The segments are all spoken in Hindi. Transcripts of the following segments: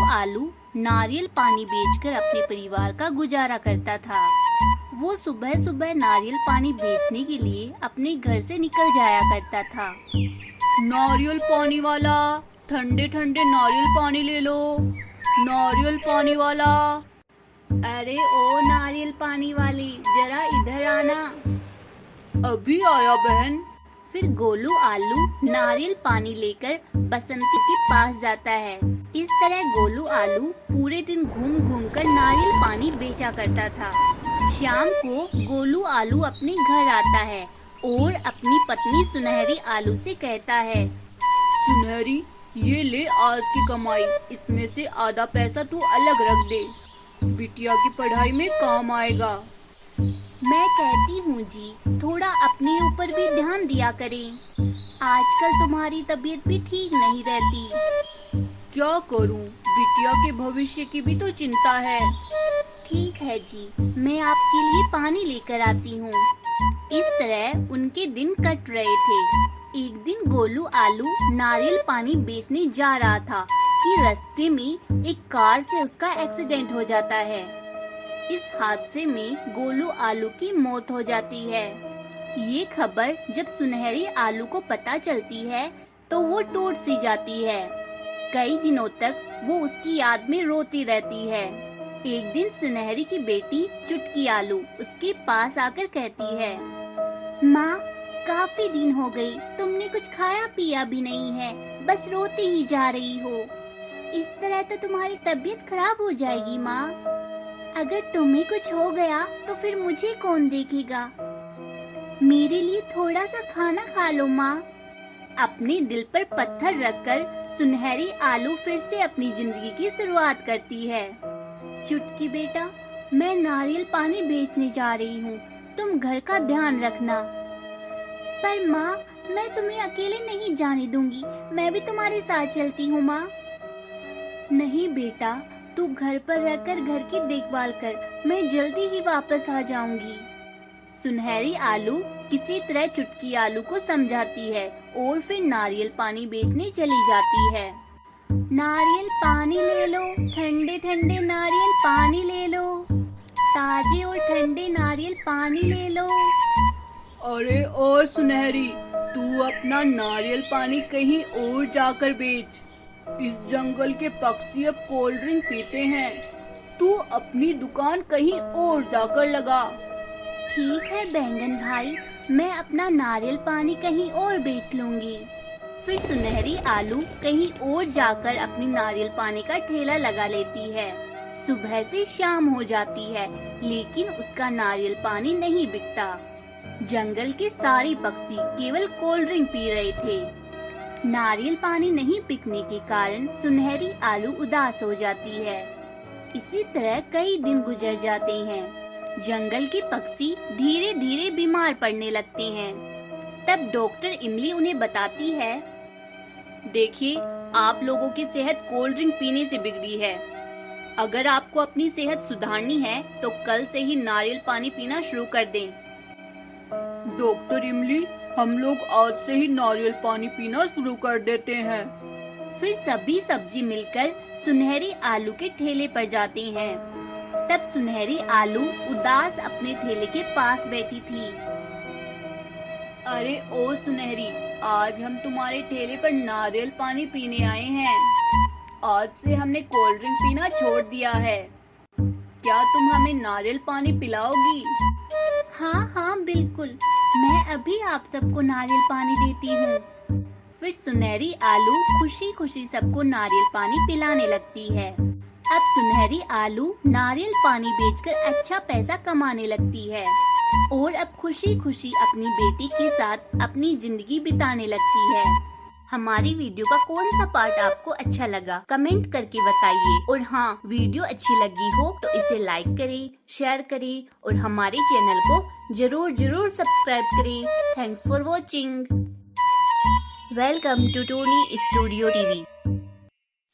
आलू नारियल पानी बेचकर अपने परिवार का गुजारा करता था। वो सुबह सुबह नारियल पानी बेचने के लिए अपने घर से निकल जाया करता था। नारियल पानी वाला, ठंडे ठंडे नारियल पानी ले लो। नारियल पानी वाला। अरे ओ नारियल पानी वाली, जरा इधर आना। अभी आया बहन। फिर गोलू आलू नारियल पानी लेकर बसंती के पास जाता है। इस तरह गोलू आलू पूरे दिन घूम घूम कर नारियल पानी बेचा करता था। शाम को गोलू आलू अपने घर आता है और अपनी पत्नी सुनहरी आलू से कहता है, सुनहरी, ये ले आज की कमाई, इसमें से आधा पैसा तू अलग रख दे, बिटिया की पढ़ाई में काम आएगा। मैं कहती हूँ जी, थोड़ा अपने ऊपर भी ध्यान दिया करें। आजकल तुम्हारी तबीयत भी ठीक नहीं रहती। क्या करूँ, बिटिया के भविष्य की भी तो चिंता है। ठीक है जी, मैं आपके लिए पानी लेकर आती हूँ। इस तरह उनके दिन कट रहे थे। एक दिन गोलू आलू नारियल पानी बेचने जा रहा था कि रास्ते में एक कार से उसका एक्सीडेंट हो जाता है। इस हादसे में गोलू आलू की मौत हो जाती है। ये खबर जब सुनहरी आलू को पता चलती है तो वो टूट सी जाती है। कई दिनों तक वो उसकी याद में रोती रहती है। एक दिन सुनहरी की बेटी चुटकी आलू उसके पास आकर कहती है, माँ, काफी दिन हो गई, तुमने कुछ खाया पिया भी नहीं है, बस रोती ही जा रही हो। इस तरह तो तुम्हारी तबीयत खराब हो जाएगी माँ। अगर तुम्हें कुछ हो गया तो फिर मुझे कौन देखेगा? मेरे लिए थोड़ा सा खाना खा लो माँ। अपने दिल पर पत्थर रखकर सुनहरी आलू फिर से अपनी जिंदगी की शुरुआत करती है। चुटकी बेटा, मैं नारियल पानी बेचने जा रही हूँ, तुम घर का ध्यान रखना। पर माँ, मैं तुम्हें अकेले नहीं जाने दूंगी, मैं भी तुम्हारे साथ चलती हूँ माँ। नहीं बेटा, तू घर पर रहकर घर की देखभाल कर, मैं जल्दी ही वापस आ जाऊंगी। सुनहरी आलू किसी तरह चुटकी आलू को समझाती है और फिर नारियल पानी बेचने चली जाती है। नारियल पानी ले लो, ठंडे ठंडे नारियल पानी ले लो, ताजे और ठंडे नारियल पानी ले लो। अरे और सुनहरी, तू अपना नारियल पानी कहीं और जाकर बेच। इस जंगल के पक्षी अब कोल्ड ड्रिंक पीते हैं, तू अपनी दुकान कहीं और जाकर लगा। ठीक है बैंगन भाई, मैं अपना नारियल पानी कहीं और बेच लूंगी। फिर सुनहरी आलू कहीं और जाकर अपनी नारियल पानी का ठेला लगा लेती है। सुबह से शाम हो जाती है, लेकिन उसका नारियल पानी नहीं बिकता। जंगल के सारे पक्षी केवल कोल्ड ड्रिंक पी रहे थे। नारियल पानी नहीं बिकने के कारण सुनहरी आलू उदास हो जाती है। इसी तरह कई दिन गुजर जाते हैं। जंगल के पक्षी धीरे धीरे बीमार पड़ने लगते हैं। तब डॉक्टर इमली उन्हें बताती है, देखिए, आप लोगों की सेहत कोल्ड ड्रिंक पीने से बिगड़ी है। अगर आपको अपनी सेहत सुधारनी है तो कल से ही नारियल पानी पीना शुरू कर दें। डॉक्टर इमली, हम लोग आज से ही नारियल पानी पीना शुरू कर देते हैं। फिर सभी सब्जी मिलकर सुनहरी आलू के ठेले पर जाते हैं। तब सुनहरी आलू उदास अपने ठेले के पास बैठी थी। अरे ओ सुनहरी, आज हम तुम्हारे ठेले पर नारियल पानी पीने आए हैं। आज से हमने कोल्ड ड्रिंक पीना छोड़ दिया है। क्या तुम हमें नारियल पानी पिलाओगी? हाँ हाँ बिल्कुल, मैं अभी आप सबको नारियल पानी देती हूँ। फिर सुनहरी आलू खुशी खुशी सबको नारियल पानी पिलाने लगती है। अब सुनहरी आलू नारियल पानी बेचकर अच्छा पैसा कमाने लगती है और अब खुशी खुशी अपनी बेटी के साथ अपनी जिंदगी बिताने लगती है। हमारी वीडियो का कौन सा पार्ट आपको अच्छा लगा, कमेंट करके बताइए। और हाँ, वीडियो अच्छी लगी हो तो इसे लाइक करें, शेयर करें और हमारे चैनल को जरूर सब्सक्राइब करें। Thanks for watching. Welcome to Tony studio TV.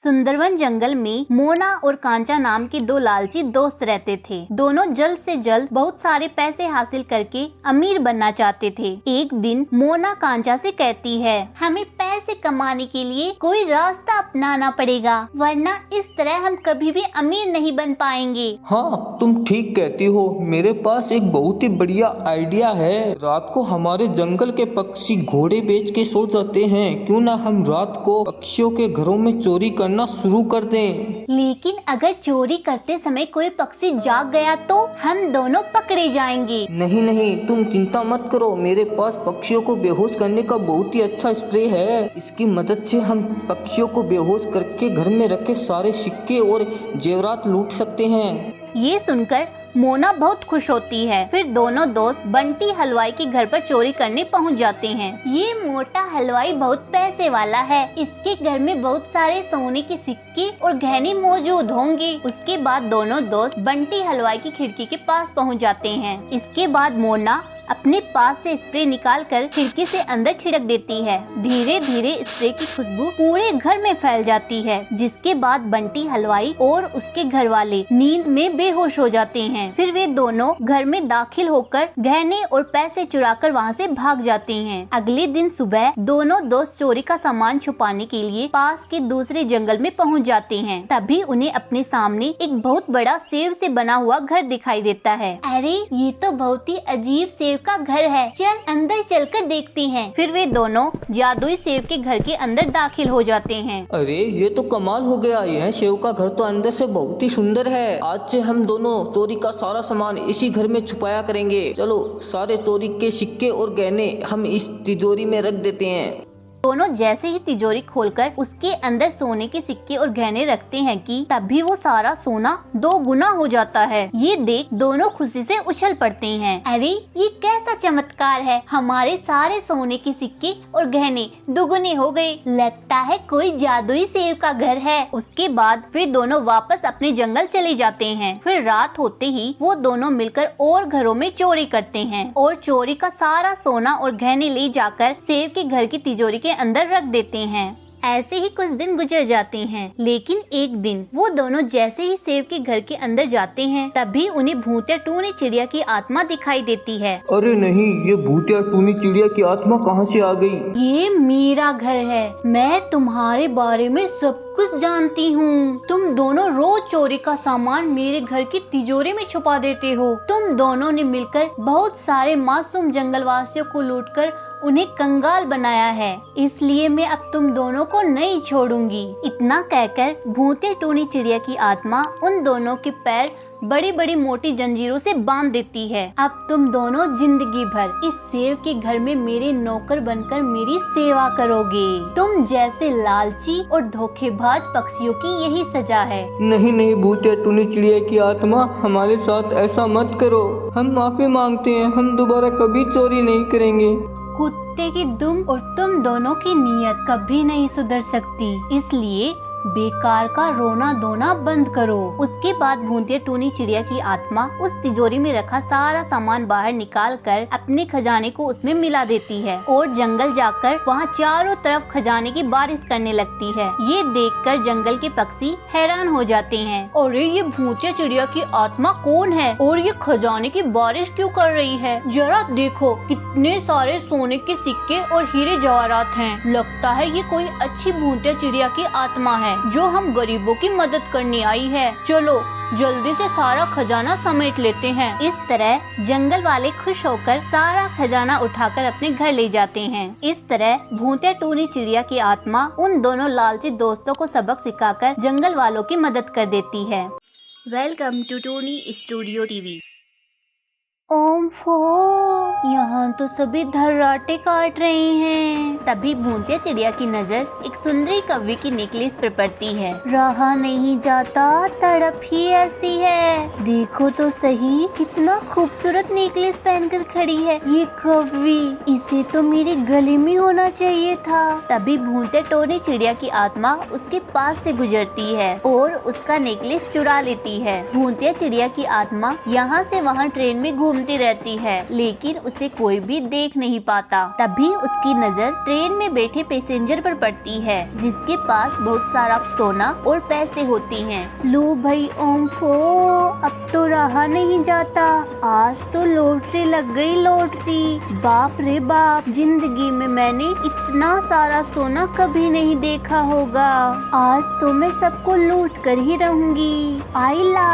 Sundarban जंगल में मोना और कांचा नाम के दो लालची दोस्त रहते थे। दोनों जल्द से जल्द बहुत सारे पैसे हासिल करके अमीर बनना चाहते थे। एक दिन मोना कांचा से कहती है, हमें पैसे कमाने के लिए कोई रास्ता अपनाना पड़ेगा, वरना इस तरह हम कभी भी अमीर नहीं बन पाएंगे। हाँ, तुम ठीक कहती हो। मेरे पास एक बहुत ही बढ़िया आइडिया है। रात को हमारे जंगल के पक्षी घोड़े बेच के सो जाते हैं। क्यों ना हम रात को पक्षियों के घरों में चोरी करना शुरू कर दें। लेकिन अगर चोरी करते समय कोई पक्षी जाग गया तो हम दोनों पकड़े जाएंगे। नहीं, तुम चिंता मत करो। मेरे पास पक्षियों को बेहोश करने का बहुत ही अच्छा स्प्रे है। इसकी मदद से हम पक्षियों को बेहोश करके घर में रखे सारे सिक्के और जेवरात लूट सकते हैं। ये सुनकर मोना बहुत खुश होती है। फिर दोनों दोस्त बंटी हलवाई के घर पर चोरी करने पहुंच जाते हैं। ये मोटा हलवाई बहुत पैसे वाला है। इसके घर में बहुत सारे सोने के सिक्के और गहने मौजूद होंगे। उसके बाद दोनों दोस्त बंटी हलवाई की खिड़की के पास पहुंच जाते हैं। इसके बाद मोना अपने पास से स्प्रे निकालकर खिड़की से अंदर छिड़क देती है। धीरे धीरे स्प्रे की खुशबू पूरे घर में फैल जाती है, जिसके बाद बंटी हलवाई और उसके घर वाले नींद में बेहोश हो जाते हैं। फिर वे दोनों घर में दाखिल होकर गहने और पैसे चुराकर वहां से भाग जाते हैं। अगले दिन सुबह दोनों दोस्त चोरी का सामान छुपाने के लिए पास के दूसरे जंगल में पहुंच जाते हैं। तभी उन्हें अपने सामने एक बहुत बड़ा सेब से बना हुआ घर दिखाई देता है। अरे, ये तो बहुत ही अजीब सेब का घर है, चल अंदर चलकर देखते हैं। फिर वे दोनों जादुई सेब के घर के अंदर दाखिल हो जाते हैं। अरे, ये तो कमाल हो गया। यह सेब का घर तो अंदर से बहुत ही सुंदर है। आज से हम दोनों चोरी का सारा सामान इसी घर में छुपाया करेंगे। चलो, सारे चोरी के सिक्के और गहने हम इस तिजोरी में रख देते हैं। दोनों जैसे ही तिजोरी खोलकर उसके अंदर सोने के सिक्के और गहने रखते हैं कि तभी वो सारा सोना 2 गुना हो जाता है। ये देख दोनों खुशी से उछल पड़ते हैं। अरे, ये कैसा चमत्कार है, हमारे सारे सोने के सिक्के और गहने दुगुने हो गए। लगता है कोई जादुई सेब का घर है। उसके बाद वे दोनों वापस अपने जंगल चले जाते हैं। फिर रात होते ही वो दोनों मिलकर और घरों में चोरी करते हैं और चोरी का सारा सोना और गहने ले जाकर सेब के घर की तिजोरी के अंदर रख देते हैं। ऐसे ही कुछ दिन गुजर जाते हैं। लेकिन एक दिन वो दोनों जैसे ही सेब के घर के अंदर जाते हैं, तभी उन्हें भूतिया टूनी चिड़िया की आत्मा दिखाई देती है। अरे नहीं, ये भूतिया टूनी चिड़िया की आत्मा कहाँ से आ गई? ये मेरा घर है, मैं तुम्हारे बारे में सब कुछ जानती हूँ। तुम दोनों रोज चोरी का सामान मेरे घर की तिजोरी में छुपा देते हो। तुम दोनों ने मिलकर बहुत सारे मासूम जंगलवासियों को लूटकर उन्हें कंगाल बनाया है, इसलिए मैं अब तुम दोनों को नहीं छोड़ूंगी। इतना कहकर भूतिया टूनी चिड़िया की आत्मा उन दोनों के पैर बड़ी बड़ी मोटी जंजीरों से बांध देती है। अब तुम दोनों जिंदगी भर इस सेब के घर में मेरे नौकर बनकर मेरी सेवा करोगे। तुम जैसे लालची और धोखेबाज पक्षियों की यही सजा है। नहीं, भूतिया टूनी चिड़िया की आत्मा, हमारे साथ ऐसा मत करो। हम माफी मांगते हैं। हम दोबारा कभी चोरी नहीं करेंगे। कुत्ते की दुम और तुम दोनों की नीयत कभी नहीं सुधर सकती, इसलिए बेकार का रोना धोना बंद करो। उसके बाद भूतिया टूनी चिड़िया की आत्मा उस तिजोरी में रखा सारा सामान बाहर निकाल कर अपने खजाने को उसमें मिला देती है और जंगल जाकर वहाँ चारों तरफ खजाने की बारिश करने लगती है। ये देखकर जंगल के पक्षी हैरान हो जाते हैं। अरे, ये भूतिया चिड़िया की आत्मा कौन है और ये खजाने की बारिश क्यों कर रही है? जरा देखो, कितने सारे सोने के सिक्के और हीरे जवाहरात हैं। लगता है ये कोई अच्छी भूतिया चिड़िया की आत्मा है जो हम गरीबों की मदद करने आई है। चलो जल्दी से सारा खजाना समेट लेते हैं। इस तरह जंगल वाले खुश होकर सारा खजाना उठाकर अपने घर ले जाते हैं। इस तरह भूतिया टूनी चिड़िया की आत्मा उन दोनों लालची दोस्तों को सबक सिखाकर जंगल वालों की मदद कर देती है। Welcome to Tooni studio TV. ओम फो, यहाँ तो सभी धर्राटे काट रहे हैं। तभी भूतिया चिड़िया की नजर एक सुंदरी कव्वे की नेकलेस पर पड़ती है। रहा नहीं जाता, तड़प ही ऐसी है। देखो तो सही, कितना खूबसूरत नेकलेस पहनकर खड़ी है ये कव्वी। इसे तो मेरे गले में होना चाहिए था। तभी भूतिया टूनी चिड़िया की आत्मा उसके पास से गुजरती है और उसका नेकलेस चुरा लेती है। भूतिया चिड़िया की आत्मा यहाँ से वहाँ ट्रेन में घूमने ढूंढती रहती है, लेकिन उसे कोई भी देख नहीं पाता। तभी उसकी नजर ट्रेन में बैठे पैसेंजर पर पड़ती है, जिसके पास बहुत सारा सोना और पैसे होती हैं। लो भाई ओम्फो, अब तो रहा नहीं जाता, आज तो लॉटरी लग गई लॉटरी। बाप रे बाप, जिंदगी में मैंने इतना सारा सोना कभी नहीं देखा होगा। आज तो मैं सबको लूट कर ही रहूंगी। आइला,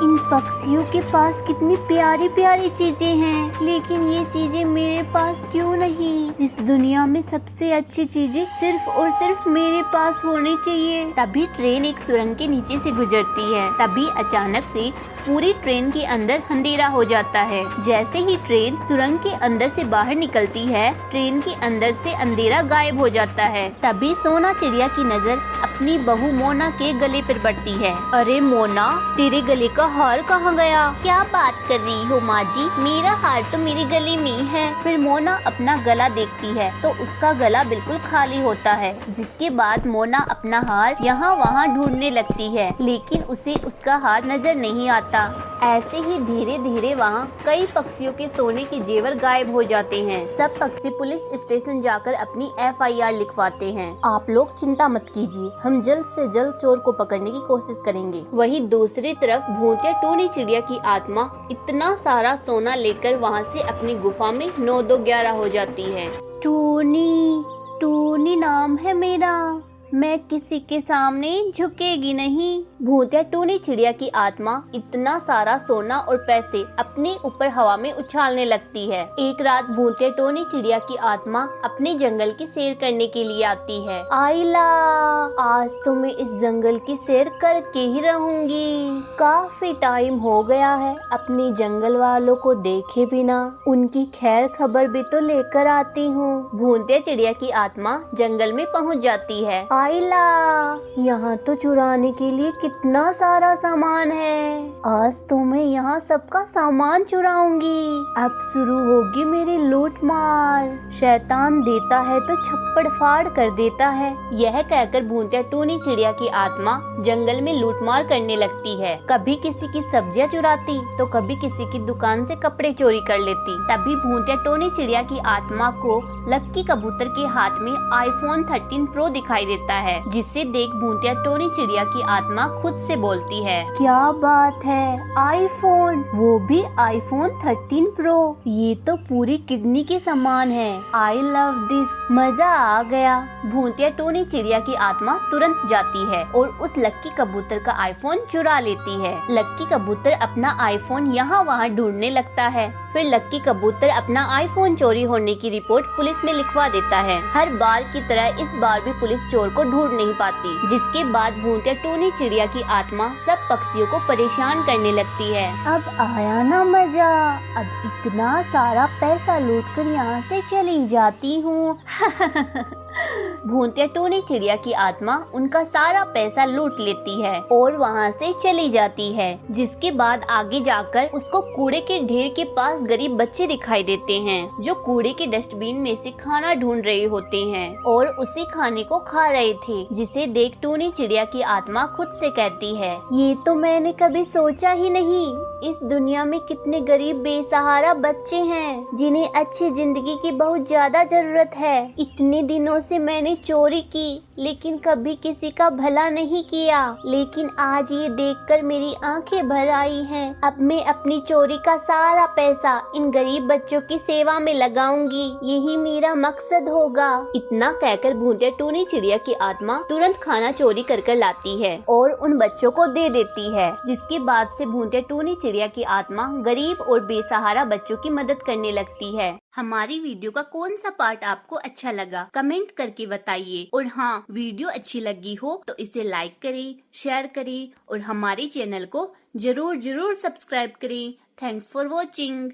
इन पक्षियों के पास कितनी प्यारी प्यारी चीजें हैं, लेकिन ये चीजें मेरे पास क्यों नहीं? इस दुनिया में सबसे अच्छी चीजें सिर्फ और सिर्फ मेरे पास होनी चाहिए। तभी ट्रेन एक सुरंग के नीचे से गुजरती है। तभी अचानक से पूरी ट्रेन के अंदर अंधेरा हो जाता है। जैसे ही ट्रेन सुरंग के अंदर से बाहर निकलती है, ट्रेन के अंदर से अंधेरा गायब हो जाता है। तभी सोना चिड़िया की नजर अपनी बहू मोना के गले पर पड़ती है। अरे मोना, तेरे गले का हार कहाँ गया? क्या बात कर रही हो माँ जी, मेरा हार तो मेरे गले में ही है। फिर मोना अपना गला देखती है तो उसका गला बिल्कुल खाली होता है। जिसके बाद मोना अपना हार यहाँ वहाँ ढूंढने लगती है, लेकिन उसे उसका हार नजर नहीं आता। ऐसे ही धीरे धीरे वहाँ कई पक्षियों के सोने के जेवर गायब हो जाते हैं। सब पक्षी पुलिस स्टेशन जाकर अपनी FIR लिखवाते हैं। आप लोग चिंता मत कीजिए, हम जल्द से जल्द चोर को पकड़ने की कोशिश करेंगे। वहीं दूसरी तरफ भूतिया टूनी चिड़िया की आत्मा इतना सारा सोना लेकर वहाँ से अपनी गुफा में 9-2-11 हो जाती है। टूनी, टूनी नाम है मेरा, मैं किसी के सामने झुकेगी नहीं। भूतिया टूनी चिड़िया की आत्मा इतना सारा सोना और पैसे अपने ऊपर हवा में उछालने लगती है। एक रात भूतिया टूनी चिड़िया की आत्मा अपने जंगल की सैर करने के लिए आती है। आइला, आज तो मैं इस जंगल की सैर करके ही रहूंगी। काफी टाइम हो गया है अपने जंगल वालों को देखे बिना, उनकी खैर खबर भी तो लेकर आती हूँ। भूतिया चिड़िया की आत्मा जंगल में पहुँच जाती है। आइला, यहाँ तो चुराने के लिए कितना सारा सामान है। आज तो मैं यहाँ सबका सामान चुराऊंगी। अब शुरू होगी मेरी लूट मार। शैतान देता है तो छप्पड़ फाड़ कर देता है। यह कहकर भूतिया टूनी चिड़िया की आत्मा जंगल में लूटमार करने लगती है। कभी किसी की सब्जियाँ चुराती तो कभी किसी की दुकान से कपड़े चोरी कर लेती। तभी भूतिया टूनी चिड़िया की आत्मा को लक्की कबूतर के हाथ में iPhone 13 Pro दिखाई देता है, जिसे देख भूतिया टूनी चिड़िया की आत्मा खुद से बोलती है, क्या बात है, आईफोन, वो भी iPhone 13 Pro, ये तो पूरी किडनी के समान है। आई लव दिस, मजा आ गया। भूतिया टूनी चिड़िया की आत्मा तुरंत जाती है और उस लक्की कबूतर का iPhone चुरा लेती है। लक्की कबूतर अपना iPhone यहाँ वहाँ ढूंढने लगता है। फिर लक्की कबूतर अपना iPhone चोरी होने की रिपोर्ट पुलिस में लिखवा देता है। हर बार की तरह इस बार भी पुलिस चोर को ढूंढ नहीं पाती, जिसके बाद भूतिया टूनी चिड़िया की आत्मा सब पक्षियों को परेशान करने लगती है। अब आया ना मजा, अब इतना सारा पैसा लूट कर यहाँ से चली जाती हूँ। भूतिया टूनी चिड़िया की आत्मा उनका सारा पैसा लूट लेती है और वहाँ से चली जाती है। जिसके बाद आगे जाकर उसको कूड़े के ढेर के पास गरीब बच्चे दिखाई देते हैं, जो कूड़े के डस्टबिन में से खाना ढूंढ रहे होते हैं और उसी खाने को खा रहे थे। जिसे देख टूनी चिड़िया की आत्मा खुद से कहती है, ये तो मैंने कभी सोचा ही नहीं, इस दुनिया में कितने गरीब बेसहारा बच्चे हैं जिन्हें अच्छी जिंदगी की बहुत ज्यादा जरूरत है। इतने दिनों से मैंने चोरी की लेकिन कभी किसी का भला नहीं किया, लेकिन आज ये देखकर मेरी आंखें भर आई हैं। अब मैं अपनी चोरी का सारा पैसा इन गरीब बच्चों की सेवा में लगाऊंगी, यही मेरा मकसद होगा। इतना कहकर भूतिया टूनी चिड़िया की आत्मा तुरंत खाना चोरी कर लाती है और उन बच्चों को दे देती है। जिसके बाद से भूतिया टूनी चिड़िया की आत्मा गरीब और बेसहारा बच्चों की मदद करने लगती है। हमारी वीडियो का कौन सा पार्ट आपको अच्छा लगा कमेंट करके बताइए, और हाँ, वीडियो अच्छी लगी हो तो इसे लाइक करें, शेयर करें और हमारे चैनल को जरूर सब्सक्राइब करें। Thanks for watching.